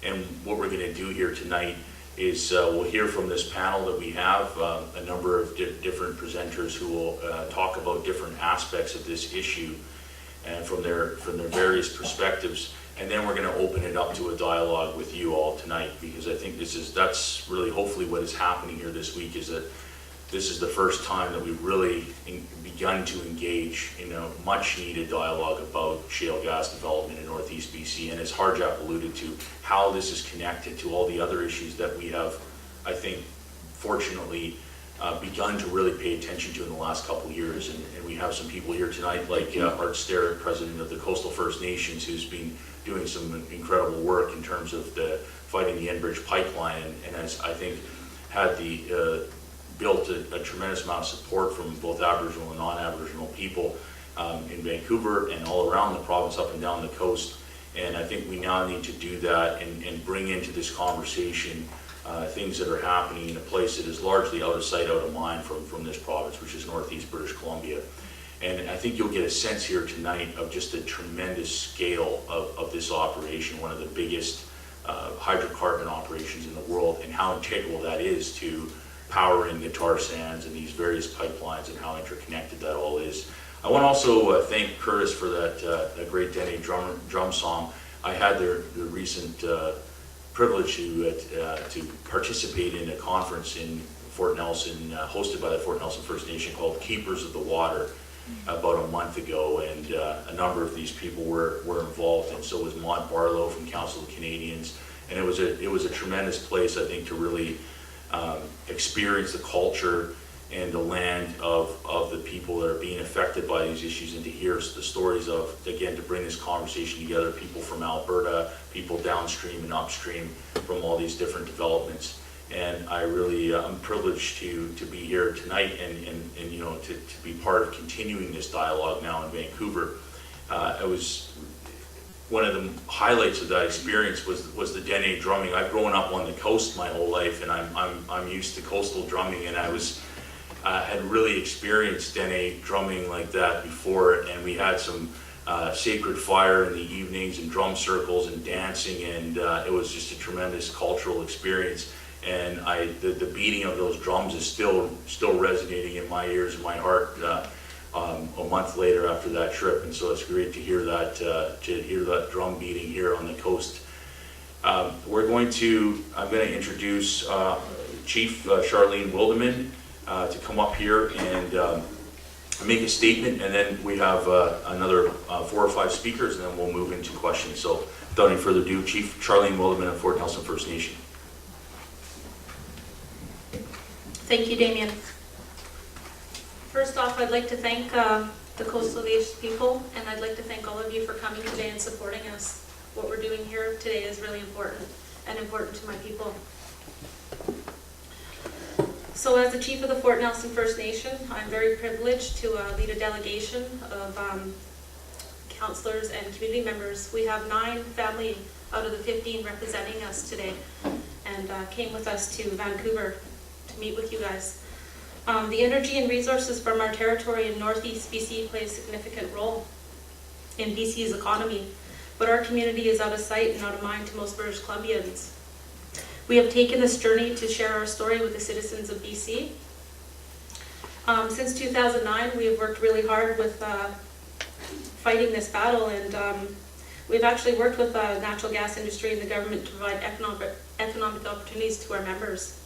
And what we're going to do here tonight is we'll hear from this panel that we have, a number of different presenters who will talk about different aspects of this issue and from their various perspectives. And then we're going to open it up to a dialogue with you all tonight, because I think that's really hopefully what is happening here this week, is that this is the first time that we've really begun to engage in a much needed dialogue about shale gas development in Northeast BC. And as Harjap alluded to, how this is connected to all the other issues that we have, I think, fortunately, begun to really pay attention to in the last couple of years. And we have some people here tonight like Art Sterritt, president of the Coastal First Nations, who's been doing some incredible work in terms of fighting the Enbridge pipeline, and has, I think, had built a tremendous amount of support from both Aboriginal and non-Aboriginal people in Vancouver and all around the province, up and down the coast. And I think we now need to do that and bring into this conversation things that are happening in a place that is largely out of sight, out of mind from this province, which is Northeast British Columbia. And I think you'll get a sense here tonight of just the tremendous scale of this operation, one of the biggest hydrocarbon operations in the world, and how integral that is to powering the tar sands and these various pipelines and how interconnected that all is. I want to also thank Curtis for that great Dene drum song. I had the recent privilege to participate in a conference in Fort Nelson, hosted by the Fort Nelson First Nation, called Keepers of the Water, about a month ago, and a number of these people were involved, and so was Maud Barlow from Council of Canadians. And it was a tremendous place, I think, to really experience the culture and the land of the people that are being affected by these issues, and to hear the stories of, again, to bring this conversation together, people from Alberta, people downstream and upstream from all these different developments. And I really I'm privileged to be here tonight and you know, to be part of continuing this dialogue now in Vancouver. It was one of the highlights of that experience was the Dene drumming. I've grown up on the coast my whole life, and I'm used to coastal drumming, and I had really experienced Dene drumming like that before, and we had some sacred fire in the evenings and drum circles and dancing, and it was just a tremendous cultural experience. And the beating of those drums is still resonating in my ears and my heart a month later after that trip. And so it's great to hear that drum beating here on the coast. I'm going to introduce Chief Charlene Wildeman to come up here and make a statement, and then we have another 4 or 5 speakers, and then we'll move into questions. So without any further ado, Chief Charlene Wildeman of Fort Nelson First Nation. Thank you, Damien. First off, I'd like to thank the Coastal Nation people, and I'd like to thank all of you for coming today and supporting us. What we're doing here today is really important, and important to my people. So as the Chief of the Fort Nelson First Nation, I'm very privileged to lead a delegation of councillors and community members. We have 9 family out of the 15 representing us today, and came with us to Vancouver to meet with you guys. The energy and resources from our territory in Northeast BC play a significant role in BC's economy, but our community is out of sight and out of mind to most British Columbians. We have taken this journey to share our story with the citizens of BC. Since 2009, we have worked really hard with fighting this battle, and we've actually worked with the natural gas industry and the government to provide economic opportunities to our members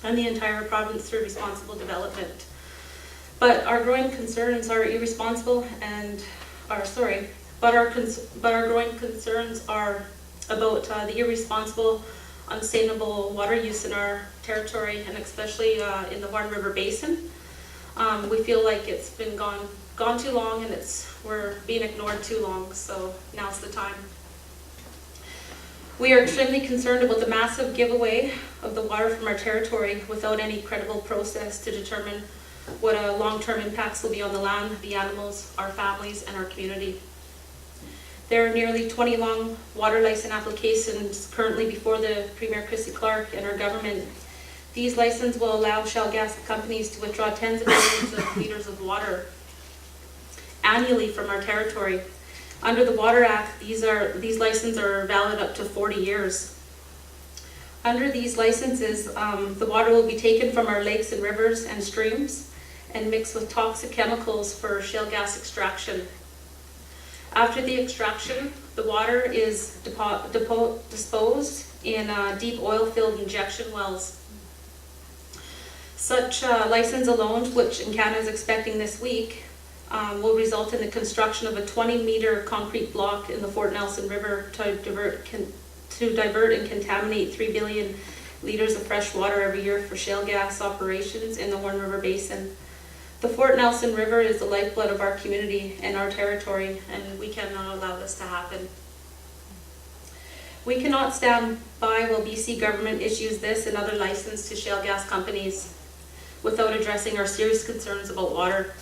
and the entire province through responsible development. But our growing concerns are our growing concerns are about the irresponsible, unsustainable water use in our territory, and especially in the Horn River Basin. We feel like it's been gone too long, and we're being ignored too long, so now's the time. We are extremely concerned about the massive giveaway of the water from our territory without any credible process to determine what long-term impacts will be on the land, the animals, our families, and our community. There are nearly 20 long water license applications currently before the Premier Christy Clark and our government. These licenses will allow shale gas companies to withdraw tens of millions of liters of water annually from our territory. Under the Water Act, these licenses are valid up to 40 years. Under these licenses, the water will be taken from our lakes and rivers and streams and mixed with toxic chemicals for shale gas extraction. After the extraction, the water is disposed in deep oil-filled injection wells. Such license alone, which Encana is expecting this week, will result in the construction of a 20-meter concrete block in the Fort Nelson River to divert and contaminate 3 billion liters of fresh water every year for shale gas operations in the Horn River Basin. The Fort Nelson River is the lifeblood of our community and our territory, and we cannot allow this to happen. We cannot stand by while BC government issues this and other licenses to shale gas companies without addressing our serious concerns about water.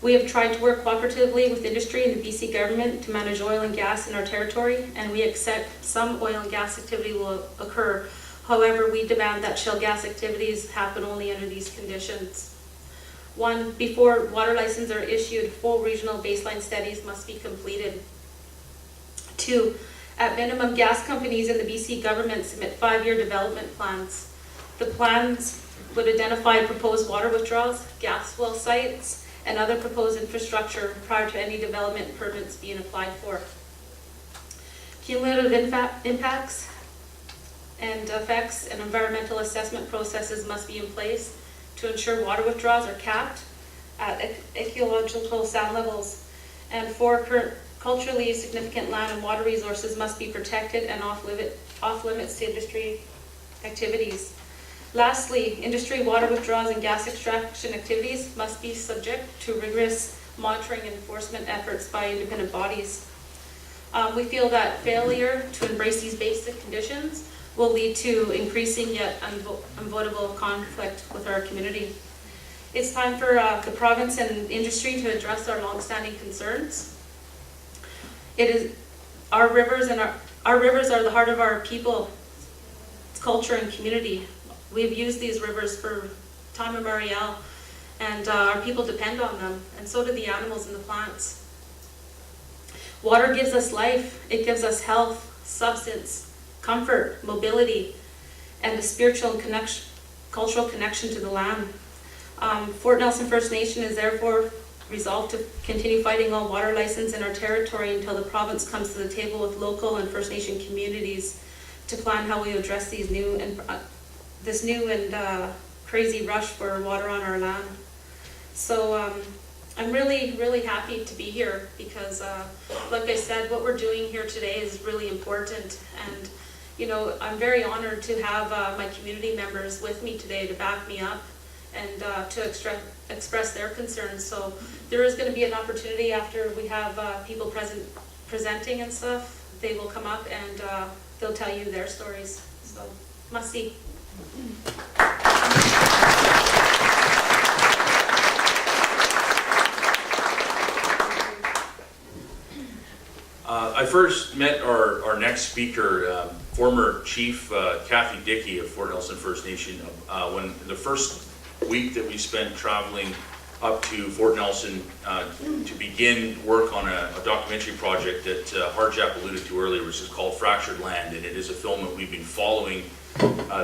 We have tried to work cooperatively with industry and the BC government to manage oil and gas in our territory, and we accept some oil and gas activity will occur. However, we demand that shale gas activities happen only under these conditions. 1, before water licenses are issued, full regional baseline studies must be completed. 2, at minimum, gas companies and the BC government submit 5-year development plans. The plans would identify proposed water withdrawals, gas well sites, and other proposed infrastructure prior to any development permits being applied for. Cumulative impacts and effects and environmental assessment processes must be in place to ensure water withdrawals are capped at ecological sound levels. And 4, culturally significant land and water resources must be protected and off limits to industry activities. Lastly, industry water withdrawals and gas extraction activities must be subject to rigorous monitoring and enforcement efforts by independent bodies. We feel that failure to embrace these basic conditions will lead to increasing yet unavoidable conflict with our community. It's time for the province and industry to address our long-standing concerns. Our rivers are the heart of our people, culture, and community. We've used these rivers for time immemorial, and our people depend on them, and so do the animals and the plants. Water gives us life. It gives us health, substance, comfort, mobility, and the spiritual and cultural connection to the land. Fort Nelson First Nation is therefore resolved to continue fighting all water license in our territory until the province comes to the table with local and First Nation communities to plan how we address this new and crazy rush for water on our land. So I'm really, really happy to be here because, like I said, what we're doing here today is really important. And, you know, I'm very honored to have my community members with me today to back me up and to express their concerns. So there is going to be an opportunity after we have people presenting and stuff. They will come up and they'll tell you their stories. So, must see. I first met our next speaker, former Chief Kathy Dickey of Fort Nelson First Nation, when the first week that we spent traveling up to Fort Nelson to begin work on a documentary project that Harjap alluded to earlier, which is called Fractured Land, and it is a film that we've been following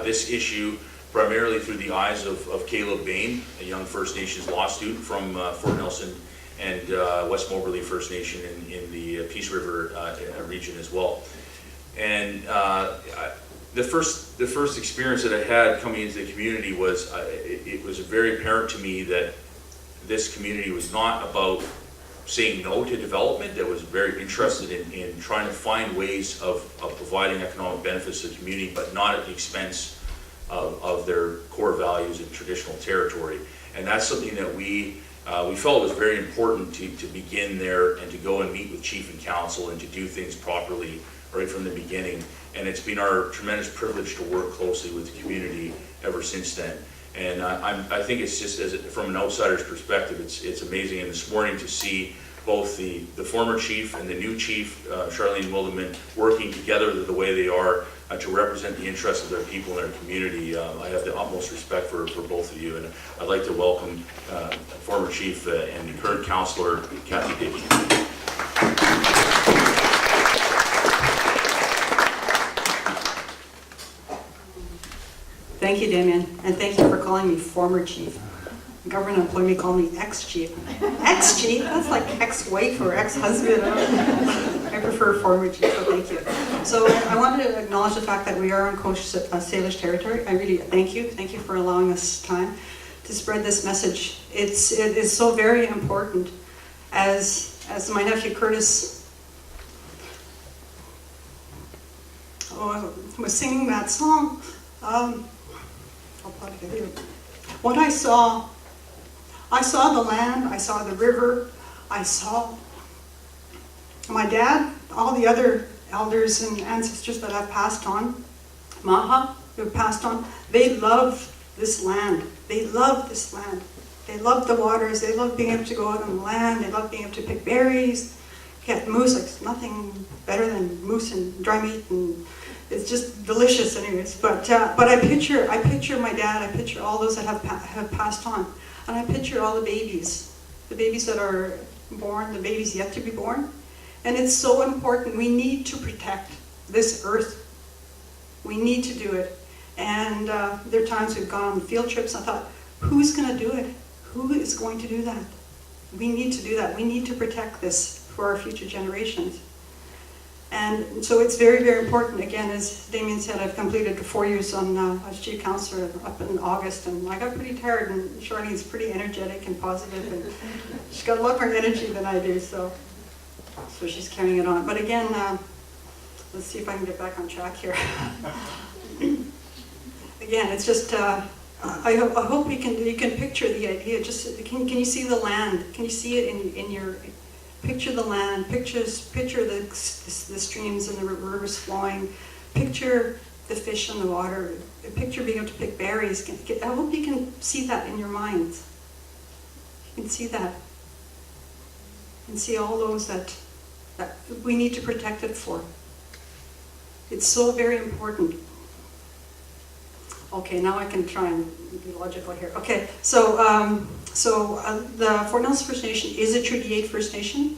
this issue primarily through the eyes of Caleb Bain, a young First Nations law student from Fort Nelson and West Moberly First Nation in the Peace River region as well. And the first experience that I had coming into the community was it was very apparent to me that this community was not about saying no to development, that was very interested in trying to find ways of providing economic benefits to the community, but not at the expense of their core values and traditional territory. And that's something that we felt was very important to begin there and to go and meet with Chief and Council and to do things properly right from the beginning. And it's been our tremendous privilege to work closely with the community ever since then. And I think it's just, from an outsider's perspective, it's amazing. And this morning to see both the former chief and the new chief, Charlene Wilderman, working together the way they are to represent the interests of their people and their community, I have the utmost respect for both of you. And I'd like to welcome former chief and current councillor, Kathy Dickey. Thank you, Damien, and thank you for calling me former chief. Government employee call me ex-chief. Ex-chief? That's like ex-wife or ex-husband. I prefer former chief, so thank you. So I wanted to acknowledge the fact that we are on Coast Salish territory. I really thank you. Thank you for allowing us time to spread this message. It is so very important. As my nephew Curtis was singing that song, I'll plug it in. What I saw the land, I saw the river, I saw my dad, all the other elders and ancestors that have passed on, Maha, who have passed on, they love this land. They love this land. They love the waters. They love being able to go out on the land. They love being able to pick berries, get moose. Like nothing better than moose and dry meat, and it's just delicious, anyways. But I picture my dad. I picture all those that have passed on, and I picture all the babies that are born, the babies yet to be born, and it's so important. We need to protect this earth. We need to do it. And there are times we've gone on field trips. I thought, who's going to do it? Who is going to do that? We need to do that. We need to protect this for our future generations. And so it's very, very important. Again, as Damien said, I've completed 4 years as chief councillor up in August, and I got pretty tired, and Charlene's pretty energetic and positive, and she's got a lot more energy than I do, so she's carrying it on. But again, let's see if I can get back on track here. Again, it's just, I hope you can picture the idea. Just can you see the land? Can you see it in your, picture the land, picture the streams and the rivers flowing, picture the fish in the water, picture being able to pick berries. I hope you can see that in your minds. You can see that. And see all those that we need to protect it for. It's so very important. Okay, now I can try and be logical here. Okay, so the Fort Nelson First Nation is a Treaty 8 First Nation.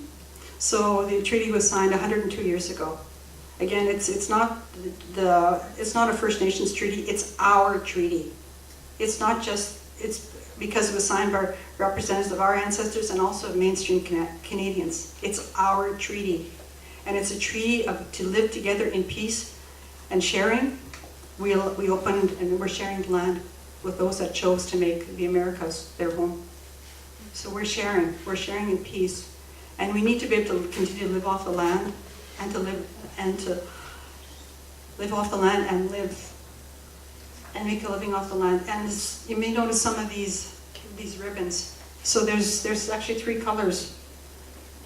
So the treaty was signed 102 years ago. Again, it's not a First Nations treaty. It's our treaty. It's not just because it was signed by representatives of our ancestors and also mainstream Canadians. It's our treaty, and it's a treaty to live together in peace and sharing. We opened and we're sharing land with those that chose to make the Americas their home. So we're sharing in peace, and we need to be able to continue to live off the land and to live off the land and make a living off the land. And you may notice some of these ribbons. So there's actually 3 colors: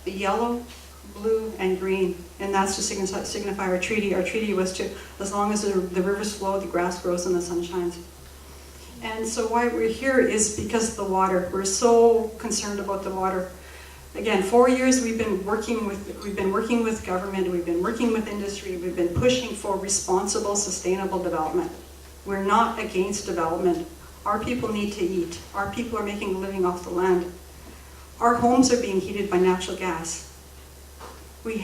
the yellow, blue, and green, and that's to signify our treaty. Our treaty was to, as long as the rivers flow, the grass grows, and the sun shines. And so why we're here is because of the water. We're so concerned about the water. Again, 4 years we've been working with government, we've been working with industry, we've been pushing for responsible, sustainable development. We're not against development. Our people need to eat. Our people are making a living off the land. Our homes are being heated by natural gas. We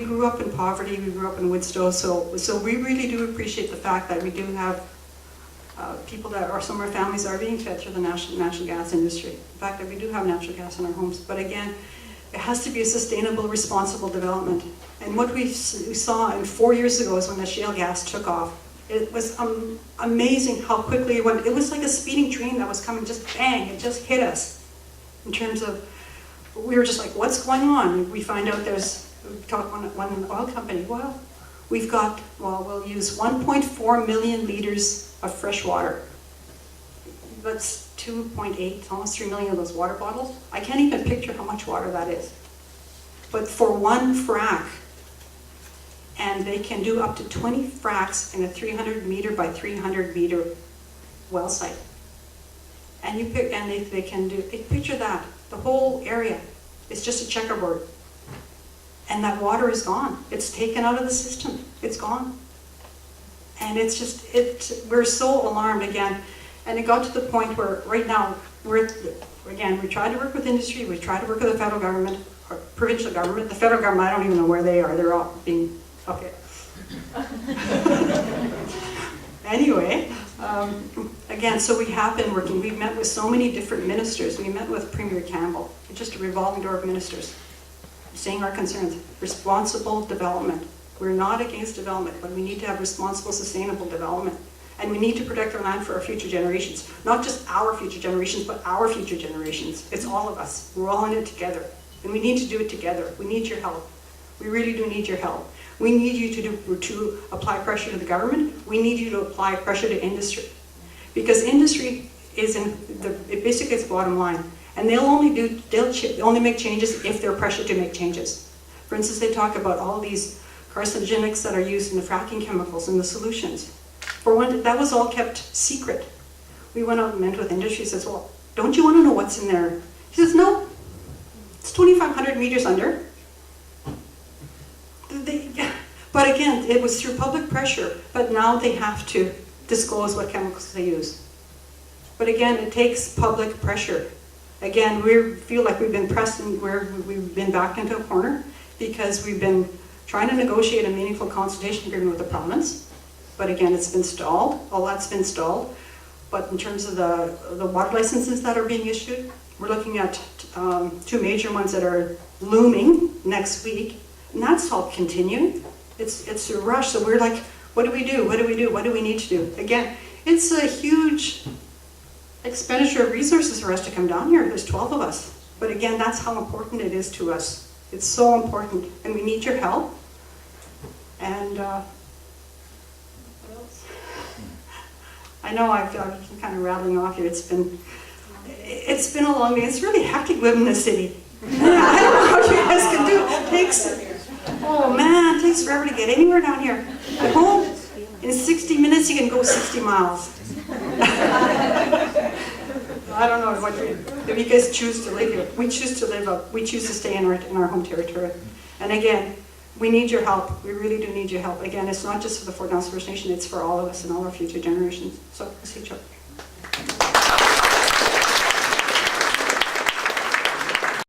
grew up in poverty, we grew up in Woodstow, so we really do appreciate the fact that we do have people some of our families are being fed through the natural gas industry. The fact that we do have natural gas in our homes. But again, it has to be a sustainable, responsible development. And what we saw 4 years ago is when the shale gas took off. It was amazing how quickly it went. It was like a speeding train that was coming, just bang, it just hit us. In terms of, we were just like, what's going on? We find out we talk one oil company, well, we'll use 1.4 million liters of fresh water. That's 2.8, almost 3 million of those water bottles. I can't even picture how much water that is. But for one frac, and they can do up to 20 fracs in a 300 meter by 300 meter well site. And they can do, picture that, the whole area is just a checkerboard. And that water is gone. It's taken out of the system. It's gone. And it's just, we're so alarmed again. And it got to the point where right now, we tried to work with industry, we tried to work with the federal government, or provincial government. The federal government, I don't even know where they are. They're all being, okay. Anyway, Again, so we have been working, we've met with so many different ministers. We met with Premier Campbell, just a revolving door of ministers, saying our concerns. Responsible development. We're not against development, but we need to have responsible, sustainable development. And we need to protect our land for our future generations. Not just our future generations, but our future generations. It's all of us. We're all in it together. And we need to do it together. We need your help. We really do need your help. We need you to apply pressure to the government. We need you to apply pressure to industry. Because industry is it basically is the bottom line. And they'll only make changes if they're pressured to make changes. For instance, they talk about all these carcinogenics that are used in the fracking chemicals and the solutions. For one, that was all kept secret. We went out and met with industry, says, well, don't you want to know what's in there? He says, no, it's 2,500 meters under. But again, it was through public pressure, but now they have to disclose what chemicals they use. But again, it takes public pressure. Again, we feel like we've been pressed and we've been backed into a corner because we've been trying to negotiate a meaningful consultation agreement with the province. But again, it's been stalled. All that's been stalled. But in terms of the water licenses that are being issued, we're looking at 2 major ones that are looming next week. And that's all continuing. It's a rush. So we're like, what do we do? What do we do? What do we need to do? Again, it's a huge expenditure of resources for us to come down here. There's 12 of us. But again, that's how important it is to us. It's so important. And we need your help. And what else? I know I'm kind of rattling off here. It's been a long day. It's really hectic living in the city. I don't know how you guys can do it. Oh man, it takes forever to get anywhere down here. At home, in 60 minutes you can go 60 miles. I don't know if you guys choose to live here. We choose to live up. We choose to stay in our home territory. And again, we need your help. We really do need your help. Again, it's not just for the Fort Nelson First Nation, it's for all of us and all our future generations. So, let's see, Chuck.